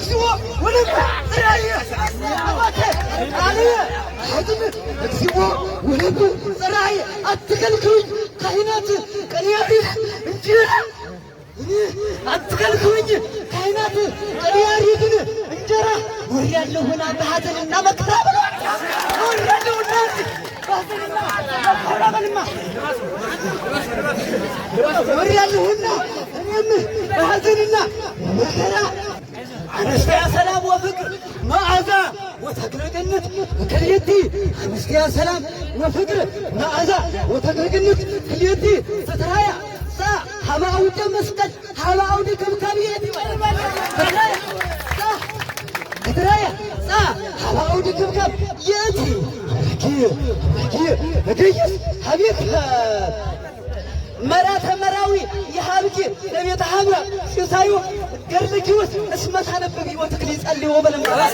እግዚኦ ወለብ ጽራይ አባቴ አልየ አድም እግዚኦ ወለብ ጽራይ አትከልክሉኝ ካህናት ቀልያት እንጂ አትከልክሉኝ ካህናት ቀልያሪትን እንጀራ ወሪያለሁና በሐዘንና መከራ ወሪያለሁና በሐዘንና አውራበልማ ወሪያለሁና እኔም በሐዘንና መከራ أنستيا سلام وفكر معاذا وتكر جنة كليتي أنستيا سلام وفكر معاذا وتكر جنة كليتي سترايا سا هما أود مسكت هما أود كمكابيتي سترايا سا سترايا سا هما أود كمكابيتي كي حبيب مرات مراوي يحابكي لبيت حمرا سيسايو قرنكي اسمت حنبقي وتقليس اللي هو بلما